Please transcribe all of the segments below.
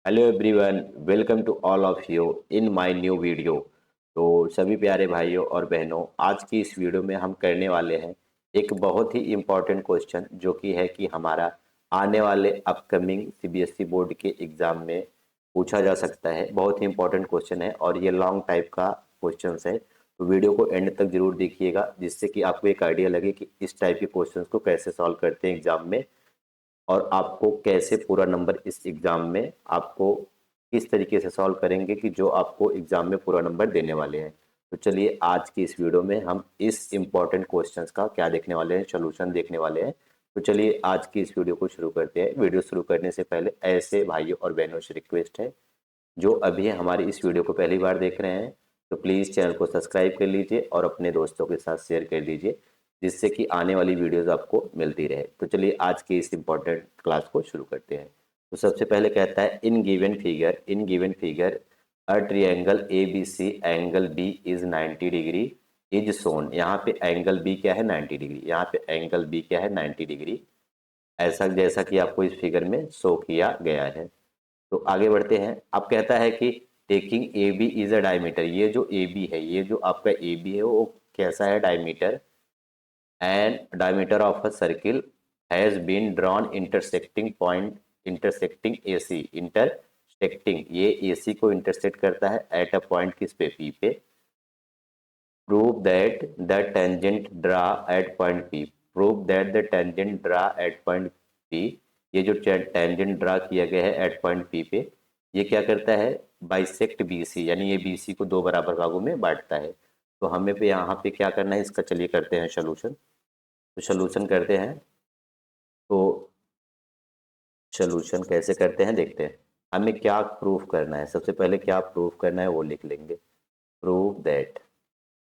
Hello everyone, welcome to all of you in my new video. तो सभी प्यारे भाइयों और बहनों, आज की इस वीडियो में हम करने वाले हैं एक बहुत ही इम्पॉर्टेंट क्वेश्चन, जो कि है कि हमारा आने वाले अपकमिंग सीबीएसई बोर्ड के एग्ज़ाम में पूछा जा सकता है। बहुत ही इम्पॉर्टेंट क्वेश्चन है और ये लॉन्ग टाइप का क्वेश्चन है। तो वीडियो को एंड तक जरूर देखिएगा, जिससे कि आपको एक आइडिया लगे कि इस टाइप के क्वेश्चन को कैसे सॉल्व करते हैं एग्ज़ाम में, और आपको कैसे पूरा नंबर इस एग्ज़ाम में आपको किस तरीके से सॉल्व करेंगे कि जो आपको एग्ज़ाम में पूरा नंबर देने वाले हैं। तो चलिए, आज की इस वीडियो में हम इस इम्पॉर्टेंट क्वेश्चंस का क्या देखने वाले हैं, सोल्यूशन देखने वाले हैं। तो चलिए, आज की इस वीडियो को शुरू करते हैं। वीडियो शुरू करने से पहले ऐसे भाइयों और बहनों से रिक्वेस्ट है, जो अभी हमारी इस वीडियो को पहली बार देख रहे हैं, तो प्लीज़ चैनल को सब्सक्राइब कर लीजिए और अपने दोस्तों के साथ शेयर कर दीजिए, जिससे कि आने वाली वीडियोस आपको मिलती रहे। तो चलिए, आज की इस इम्पॉर्टेंट क्लास को शुरू करते हैं। तो सबसे पहले कहता है, in given figure a triangle A B C angle B is 90 degree is shown. यहाँ पे एंगल बी क्या है, 90 डिग्री। यहाँ पे एंगल बी क्या है, 90 डिग्री, ऐसा जैसा कि आपको इस फिगर में शो किया गया है। तो आगे बढ़ते हैं। अब कहता है कि taking A B is a diameter. ये जो ए बी है, ये जो आपका ए बी है, वो कैसा है, diameter. And diameter of a circle has been drawn intersecting A C. Intersecting, ये ए सी को इंटरसेक्ट करता है एट अ पॉइंट किस पे, पी पे। Prove that the tangent draw at point P. Prove that the tangent draw at point P. ये जो tangent draw किया गया है एट पॉइंट पी पे, ये क्या करता है, बाइसेक्ट बी सी, यानी ये बी सी को दो बराबर भागों में बांटता है। तो हमें पे यहाँ पे क्या करना है, इसका चलिए करते हैं सोल्यूशन। तो सोल्यूशन करते हैं। तो सोल्यूशन कैसे करते हैं देखते हैं। हमें क्या प्रूफ करना है, सबसे पहले क्या प्रूफ करना है वो लिख लेंगे। प्रूव दैट,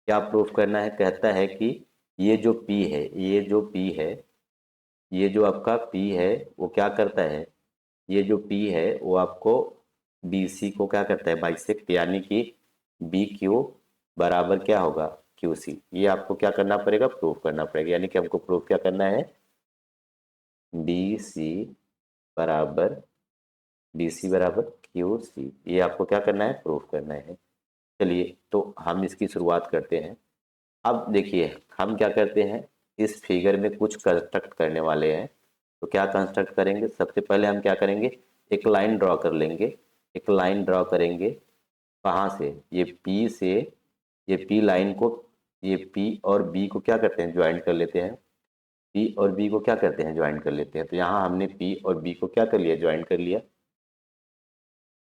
क्या प्रूफ करना है, कहता है कि ये जो P है, ये जो P है, ये जो आपका P है, वो क्या करता है, ये जो P है वो आपको BC को क्या करता है, बाइसेक्ट, यानी कि BQ बराबर क्या होगा, QC। ये आपको क्या करना पड़ेगा, प्रूफ करना पड़ेगा। यानी कि हमको प्रूफ क्या करना है, BC बराबर BC बराबर QC, ये आपको क्या करना है, प्रूफ करना है। चलिए, तो हम इसकी शुरुआत करते हैं। अब देखिए, हम क्या करते हैं, इस फिगर में कुछ कंस्ट्रक्ट करने वाले हैं। तो क्या कंस्ट्रक्ट करेंगे, सबसे पहले हम क्या करेंगे, एक लाइन ड्रॉ कर लेंगे। एक लाइन ड्रॉ करेंगे, कहाँ से, ये P से, ये P लाइन को, ये P और B को क्या करते हैं, ज्वाइन कर लेते हैं। P और B को क्या करते हैं, ज्वाइन कर लेते हैं। तो यहाँ हमने P और B को क्या कर लिया, ज्वाइन कर लिया,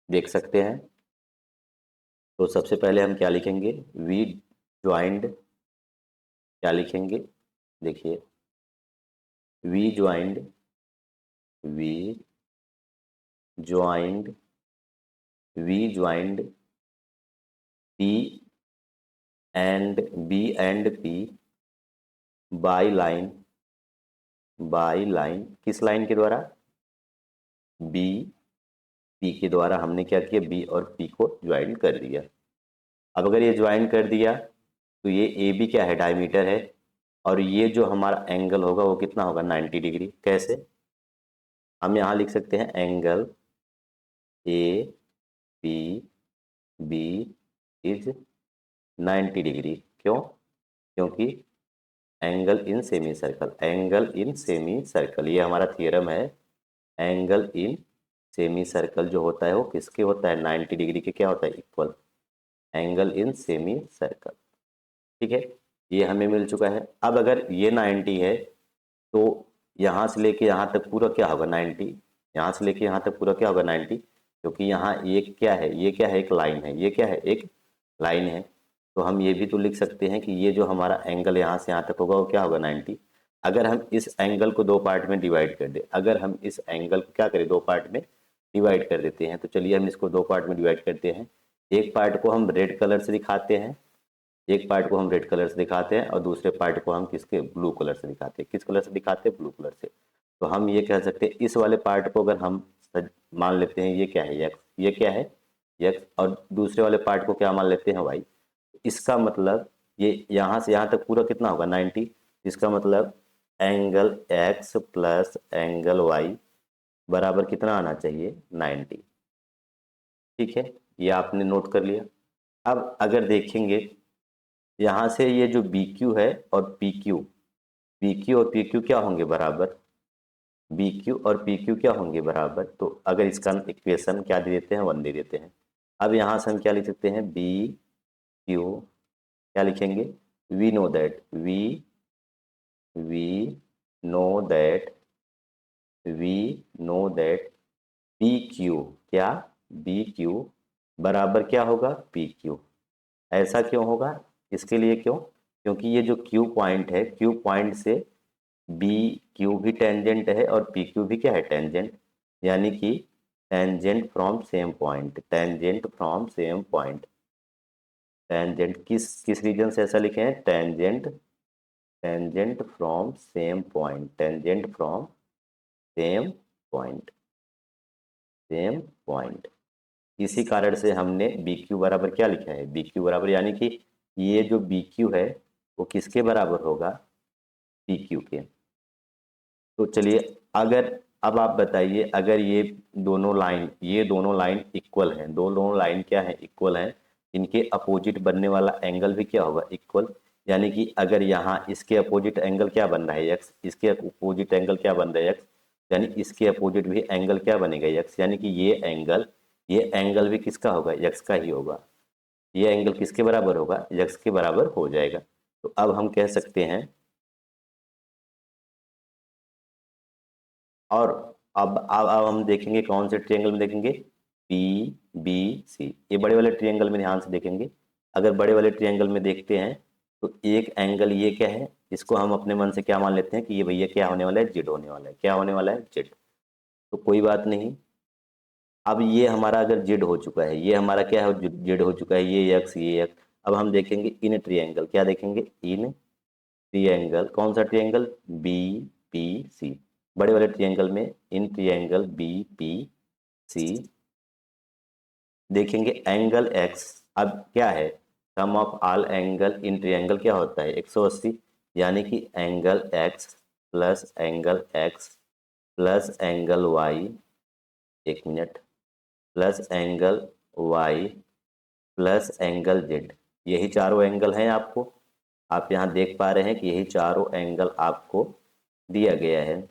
देख सकते हैं। तो सबसे पहले हम क्या लिखेंगे, वी ज्वाइंड, क्या लिखेंगे, देखिए, we joined, we joined, we joined P and B and P by line, by line, किस लाइन के द्वारा, बी, पी के द्वारा हमने क्या किया, बी और पी को ज्वाइन कर दिया। अब अगर ये ज्वाइन कर दिया, तो ये ए बी क्या है, डायमीटर है, और ये जो हमारा एंगल होगा वो कितना होगा, 90 डिग्री। कैसे, हम यहाँ लिख सकते हैं angle A P B is 90 degree. क्यों, क्योंकि angle in semi circle, angle in semi circle, ये हमारा थियरम है। एंगल इन सेमी सर्कल जो होता है वो किसके होता है, 90 डिग्री के क्या होता है, equal. Angle in semi circle, ठीक है। ये हमें मिल चुका है। अब अगर ये 90 है, तो यहाँ से लेके यहाँ तक पूरा क्या होगा, 90। यहाँ से लेके यहाँ तक पूरा क्या होगा, 90, क्योंकि यहाँ ये क्या है, ये क्या है, एक लाइन है, ये क्या है, एक लाइन है। तो हम ये भी तो लिख सकते हैं कि ये जो हमारा एंगल यहाँ से यहाँ तक होगा वो क्या होगा, 90। अगर हम इस एंगल को दो पार्ट में डिवाइड कर दें, अगर हम इस एंगल को क्या करें, दो पार्ट में डिवाइड कर देते हैं, तो चलिए हम इसको दो पार्ट में डिवाइड करते हैं। एक पार्ट को हम रेड कलर से दिखाते हैं, एक पार्ट को हम रेड कलर से दिखाते हैं, और दूसरे पार्ट को हम किसके, ब्लू कलर से दिखाते हैं। किस कलर से दिखाते हैं, ब्लू कलर से। तो हम ये कह सकते हैं, इस वाले पार्ट को अगर हम मान लेते हैं ये क्या है, एक्स, ये क्या है, एक्स, और दूसरे वाले पार्ट को क्या मान लेते हैं, वाई। इसका मतलब ये यहाँ से यहाँ तक पूरा कितना होगा, 90। इसका मतलब angle x plus angle y बराबर कितना आना चाहिए, 90। ठीक है, ये आपने नोट कर लिया। अब अगर देखेंगे यहाँ से ये जो बी क्यू है और पी क्यू, पी क्यू और पी क्यू क्या होंगे बराबर, बी क्यू और पी क्यू क्या होंगे बराबर। तो अगर इसका इक्वेशन क्या दे देते हैं, 1 दे देते हैं। अब यहाँ से हम क्या लिख सकते हैं, बी क्यू क्या लिखेंगे, we know that, we know that, we know that P Q क्या, बी क्यू बराबर क्या होगा, पी क्यू। ऐसा क्यों होगा, इसके लिए क्यों, क्योंकि ये जो क्यू पॉइंट है, क्यू पॉइंट से बी क्यू भी टेंजेंट है और पी क्यू भी क्या है, टेंजेंट, यानी कि tangent from same point, tangent from same point. Tangent किस रीजन से ऐसा लिखे हैं, tangent, tangent from same point, tangent from same point, same point. इसी कारण से हमने बी क्यू बराबर क्या लिखा है, बी क्यू बराबर, यानी कि ये जो बी क्यू है वो किसके बराबर होगा, पी क्यू के। तो चलिए, अगर अब आप बताइए, अगर ये दोनों लाइन, ये दोनों लाइन इक्वल हैं, दोनों लाइन क्या है, इक्वल हैं, इनके अपोजिट बनने वाला एंगल भी क्या होगा, इक्वल। यानी कि अगर यहाँ इसके अपोजिट एंगल क्या बन रहा है, एक्स, इसके अपोजिट एंगल क्या बन रहा है, एक्स, यानी इसके अपोजिट भी एंगल क्या बनेगा, एक्स, यानी कि ये एंगल भी किसका होगा, एक्स का ही होगा। ये एंगल किसके बराबर होगा, एक्स के बराबर हो जाएगा। तो अब हम कह सकते हैं, और अब हम देखेंगे कौन से ट्रायंगल में देखेंगे, पी बी सी, ये बड़े वाले ट्रायंगल में ध्यान से देखेंगे। अगर बड़े वाले ट्रायंगल में देखते हैं तो एक एंगल ये क्या है, इसको हम अपने मन से क्या मान लेते हैं कि ये भैया क्या होने वाला है, जेड होने वाला है, क्या होने वाला है, जेड। तो कोई बात नहीं, अब ये हमारा अगर जेड हो चुका है, ये हमारा क्या है, जेड हो चुका है, ये एक्स, ये एक्स। अब हम देखेंगे इन ट्रायंगल, क्या देखेंगे, इन ट्रायंगल, कौन सा ट्रायंगल, बी पी सी, बड़े वाले ट्रायंगल में in triangle B P C देखेंगे एंगल एक्स। अब क्या है, sum of all angle in triangle क्या होता है, 180, यानी कि angle x plus angle x plus angle y, एक minute, plus angle y plus angle z, यही चारों एंगल हैं आपको, आप यहाँ देख पा रहे हैं कि यही चारों एंगल आपको दिया गया है।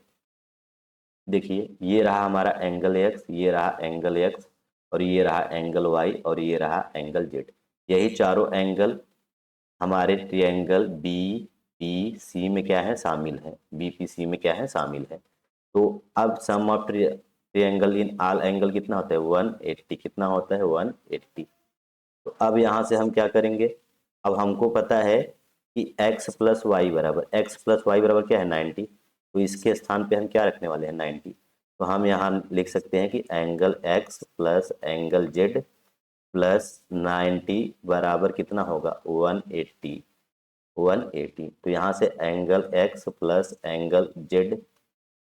देखिए, ये रहा हमारा एंगल एक्स, ये रहा एंगल एक्स, और ये रहा एंगल वाई, और ये रहा एंगल जेड। यही चारों एंगल हमारे ट्रायंगल बी पी सी में क्या है, शामिल है, बी पी सी में क्या है, शामिल है। तो अब sum of triangle in all angle कितना होता है, 180, कितना होता है, 180। तो अब यहाँ से हम क्या करेंगे, अब हमको पता है कि x प्लस वाई बराबर, एक्स प्लस वाई बराबर क्या है, 90। तो इसके स्थान पे हम क्या रखने वाले हैं, 90। तो हम यहाँ लिख सकते हैं कि angle x plus angle z plus 90 बराबर कितना होगा, 180, 180। तो यहाँ से angle x plus angle z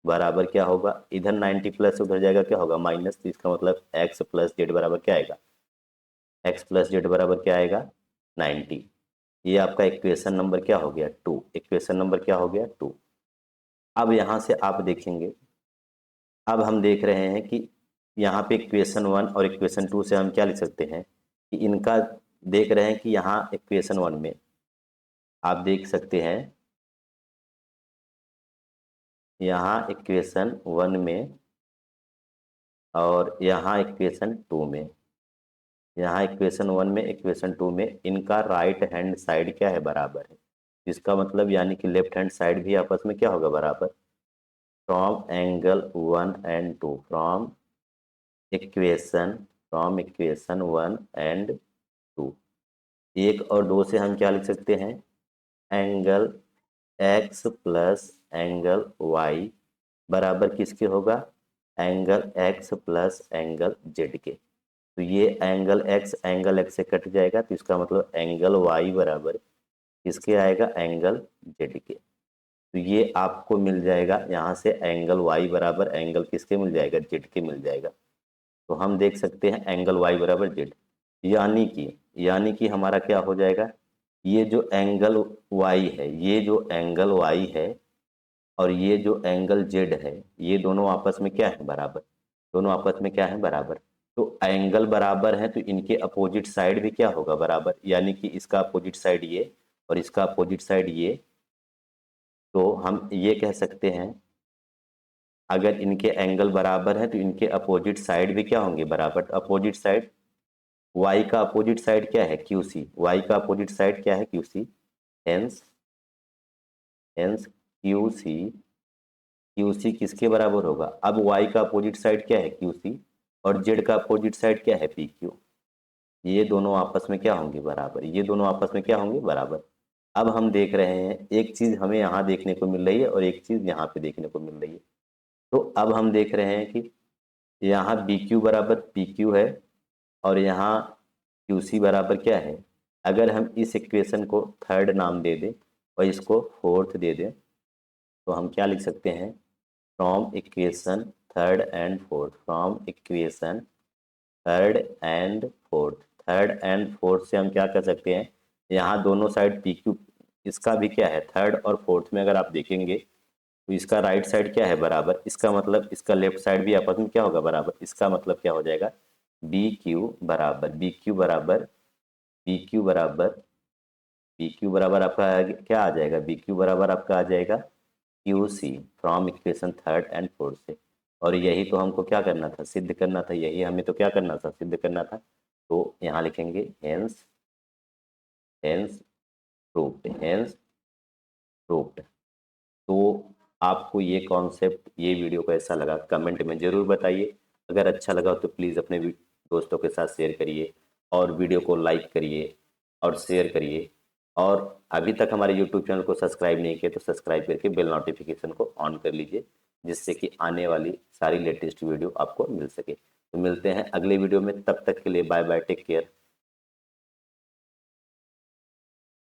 बराबर क्या होगा, इधर 90 प्लस उधर जाएगा क्या होगा, माइनस। तो इसका मतलब x प्लस जेड बराबर क्या आएगा, एक्स प्लस जेड बराबर क्या आएगा, 90। ये आपका इक्वेशन नंबर क्या हो गया, 2, इक्वेशन नंबर क्या हो गया, 2। अब यहाँ से आप देखेंगे, अब हम देख रहे हैं कि यहाँ पे इक्वेशन 1 और इक्वेशन 2 से हम क्या लिख सकते हैं कि इनका, देख रहे हैं कि यहाँ इक्वेशन 1 में आप देख सकते हैं, यहाँ इक्वेशन 1 में और यहाँ इक्वेशन 2 में, यहाँ इक्वेशन 1 में इक्वेशन 2 में इनका राइट हैंड साइड क्या है, बराबर है। इसका मतलब यानी कि लेफ्ट हैंड साइड भी आपस में क्या होगा, बराबर। From angle 1 and 2, equation from equation 1 and 2, एक और दो से हम क्या लिख सकते हैं, angle x plus angle y बराबर किसके होगा, angle x plus angle z के। तो ये एंगल x से कट जाएगा, तो इसका मतलब एंगल y बराबर किसके आएगा, एंगल z के। तो ये आपको मिल जाएगा यहाँ से, एंगल y बराबर एंगल किसके मिल जाएगा, z के मिल जाएगा। तो हम देख सकते हैं एंगल y बराबर z, यानी कि हमारा क्या हो जाएगा, ये जो एंगल y है, ये जो एंगल y है और ये जो एंगल z है, ये दोनों आपस में क्या है, बराबर। दोनों आपस में क्या है, बराबर। तो एंगल बराबर है तो इनके अपोजिट साइड भी क्या होगा, बराबर, यानी कि इसका अपोजिट साइड ये और इसका अपोजिट साइड ये। तो हम ये कह सकते हैं अगर इनके एंगल बराबर है तो इनके अपोजिट साइड भी क्या होंगे, बराबर। अपोजिट साइड, y का अपोजिट साइड क्या है, QC, y का अपोजिट साइड क्या है, QC। हेंस हेंस QC किसके बराबर होगा, अब y का अपोजिट साइड क्या है, QC, और z का अपोजिट साइड क्या है, PQ। ये दोनों आपस में क्या होंगे, बराबर, ये दोनों आपस में क्या होंगे, बराबर। अब हम देख रहे हैं एक चीज हमें यहाँ देखने को मिल रही है और एक चीज यहाँ पे देखने को मिल रही है। तो अब हम देख रहे हैं कि यहाँ BQ बराबर PQ है और यहाँ QC बराबर क्या है। अगर हम इस इक्वेशन को थर्ड नाम दे दें और इसको फोर्थ दे दें तो हम क्या लिख सकते हैं, from equation third and fourth, from equation third and fourth, third and fourth से हम क्या कर सकते हैं, यहाँ दोनों साइड PQ, इसका भी क्या है, थर्ड और फोर्थ में अगर आप देखेंगे तो इसका राइट साइड क्या है, बराबर, इसका मतलब इसका लेफ्ट साइड भी आपस में क्या होगा, बराबर। इसका मतलब क्या हो जाएगा, BQ बराबर आपका क्या आ जाएगा, BQ बराबर आपका आ जाएगा QC, from equation third and fourth से। और यही तो हमको क्या करना था, सिद्ध करना था, यही हमें तो क्या करना था, सिद्ध करना था। तो यहाँ लिखेंगे hence hence proved, hence proved. तो आपको ये कॉन्सेप्ट, ये वीडियो कैसा लगा कमेंट में ज़रूर बताइए। अगर अच्छा लगा तो प्लीज़ अपने दोस्तों के साथ शेयर करिए और वीडियो को लाइक करिए और शेयर करिए। और अभी तक हमारे यूट्यूब चैनल को सब्सक्राइब नहीं किया तो सब्सक्राइब करके बेल नोटिफिकेशन को ऑन कर लीजिए, जिससे कि आने वाली सारी लेटेस्ट वीडियो आपको मिल सके। तो मिलते हैं अगले वीडियो में, तब तक के लिए बाय बाय, टेक केयर।